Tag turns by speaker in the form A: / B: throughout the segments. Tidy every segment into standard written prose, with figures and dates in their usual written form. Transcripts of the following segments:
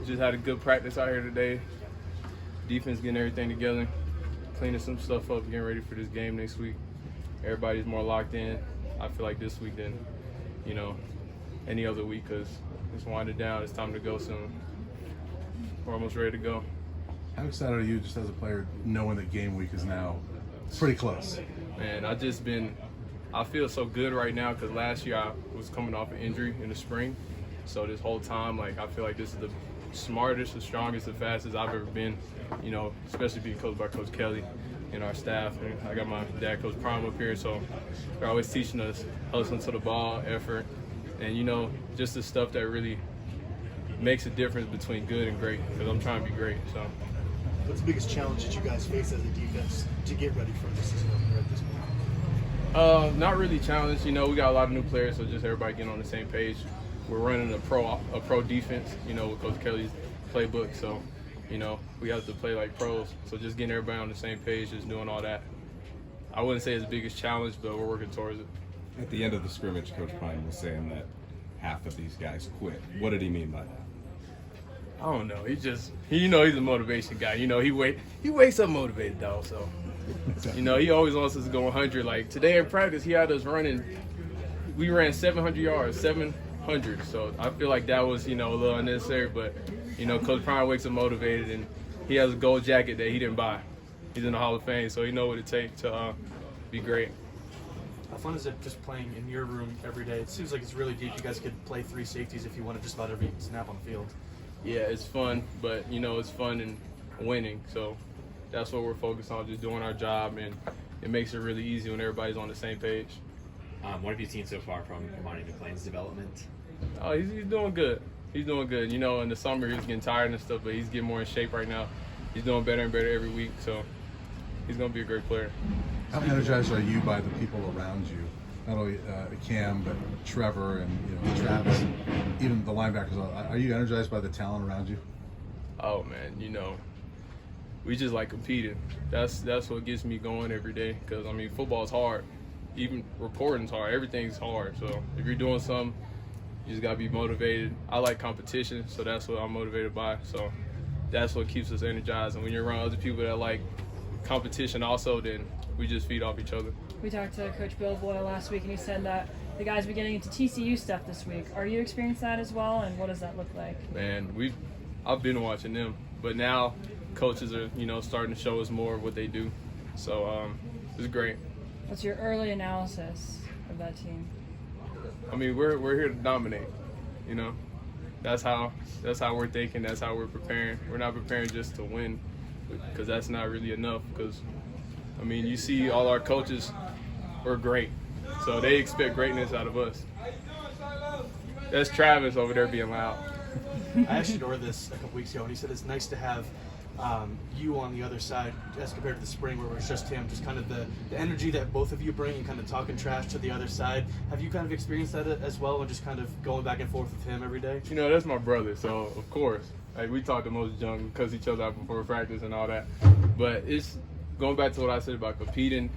A: Just had a good practice out here today. Defense getting everything together, cleaning some stuff up, getting ready for this game next week. Everybody's more locked in, I feel like, this week than, any other week, because it's winding down. It's time to go soon. We're almost ready to go.
B: How excited are you just as a player knowing that game week is now pretty close?
A: Man, I feel so good right now because last year I was coming off an injury in the spring. So this whole time, I feel like this is the smartest, the strongest, the fastest I've ever been, especially being coached by Coach Kelly and our staff. And I got my dad, Coach Prime, up here, so they're always teaching us hustling to the ball, effort, and, just the stuff that really makes a difference between good and great, because I'm trying to be great. So.
C: What's the biggest challenge that you guys face as a defense to get ready for this season at this point?
A: Not really challenged. We got a lot of new players, so just everybody getting on the same page. We're running a pro defense, with Coach Kelly's playbook. So, we have to play like pros. So just getting everybody on the same page, just doing all that. I wouldn't say it's the biggest challenge, but we're working towards it.
D: At the end of the scrimmage, Coach Prime was saying that half of these guys quit. What did he mean by that?
A: I don't know. He's a motivation guy. He wakes up motivated, though. So, he always wants us to go 100. Like today in practice, he had us running. We ran 700 yards, 700. So I feel like that was, a little unnecessary. But, Coach Prime wakes up motivated, and he has a gold jacket that he didn't buy. He's in the Hall of Fame, so he knows what it takes to be great.
C: How fun is it just playing in your room every day? It seems like it's really deep. You guys could play 3 safeties if you wanted just about every snap on the field.
A: Yeah, it's fun, but, it's fun in winning. So that's what we're focused on, just doing our job, and it makes it really easy when everybody's on the same page.
E: What have you seen so far from Imani McLean's development?
A: Oh, he's doing good. He's doing good. In the summer he was getting tired and stuff, but he's getting more in shape right now. He's doing better and better every week, so he's going to be a great player.
B: How energized are you by the people around you? Not only Cam, but Trevor and Travis, and even the linebackers. Are you energized by the talent around you?
A: Oh man, we just like competing. That's what gets me going every day. Because football's hard. Even reporting's hard. Everything's hard. So if you're doing something, you just gotta be motivated. I like competition, so that's what I'm motivated by. So that's what keeps us energized. And when you're around other people that like competition also, then we just feed off each other.
F: We talked to Coach Bill Boyle last week, and he said that the guys be getting into TCU stuff this week. Are you experiencing that as well, and what does that look like?
A: Man, I've been watching them, but now coaches are starting to show us more of what they do. So it's great.
F: What's your early analysis of that team?
A: We're here to dominate. That's how we're thinking. That's how we're preparing. We're not preparing just to win, because that's not really enough. Because you see all our coaches are great, so they expect greatness out of us. That's Travis over there being loud.
C: I asked Shador this a couple weeks ago, and he said it's nice to have you on the other side as compared to the spring where it was just him, just kind of the energy that both of you bring and kind of talking trash to the other side. Have you kind of experienced that as well, and just kind of going back and forth with him every day?
A: That's my brother, so of course. We talk the most junk, cuss each other out before practice and all that. But it's going back to what I said about competing,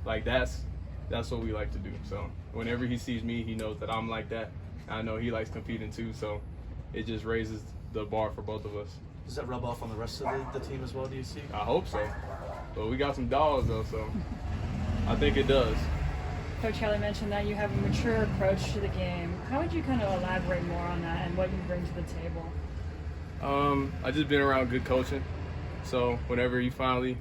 A: that's what we like to do. So whenever he sees me, he knows that I'm like that. I know he likes competing too, so it just raises the bar for both of us.
C: Does that rub off on the rest of the team as well, do you see?
A: I hope so. But we got some dogs though, so I think it does.
F: Coach Kelly mentioned that you have a mature approach to the game. How would you kind of elaborate more on that and what you bring to the table?
A: I just been around good coaching. So whenever he finally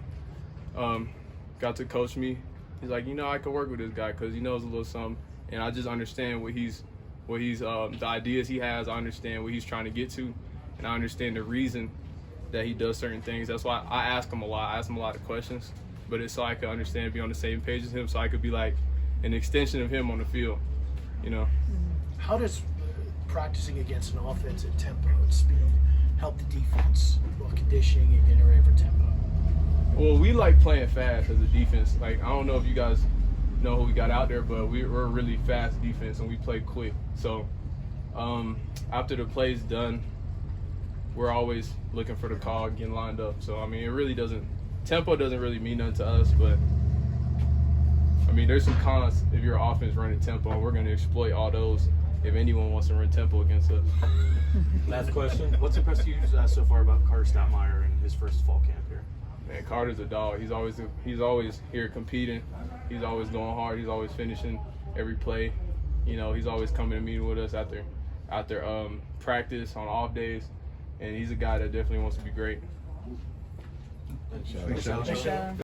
A: got to coach me, he's like, I could work with this guy because he knows a little something, and I just understand what he's the ideas he has. I understand what he's trying to get to, and I understand the reason that he does certain things. That's why I ask him a lot. I ask him a lot of questions, but it's so I could understand and be on the same page as him, so I could be like an extension of him on the field,
G: How does practicing against an offense at tempo and speed help the defense while conditioning and getting ready for tempo?
A: Well, we like playing fast as a defense. I don't know if you guys know who we got out there, but we're a really fast defense and we play quick. So after the play's done, we're always looking for the call and getting lined up. So, it really tempo doesn't really mean nothing to us, but there's some cons if your offense running tempo, and we're going to exploit all those. if anyone wants to run tempo against us.
C: Last question. What's impressed you so far about Carter Stoutmeyer and his first fall camp here?
A: Man, Carter's a dog. He's always here competing. He's always going hard. He's always finishing every play. You know, he's always coming and meeting with us after practice on off days, and he's a guy that definitely wants to be great.
B: Thanks, Shilo.
F: Thanks, Shilo.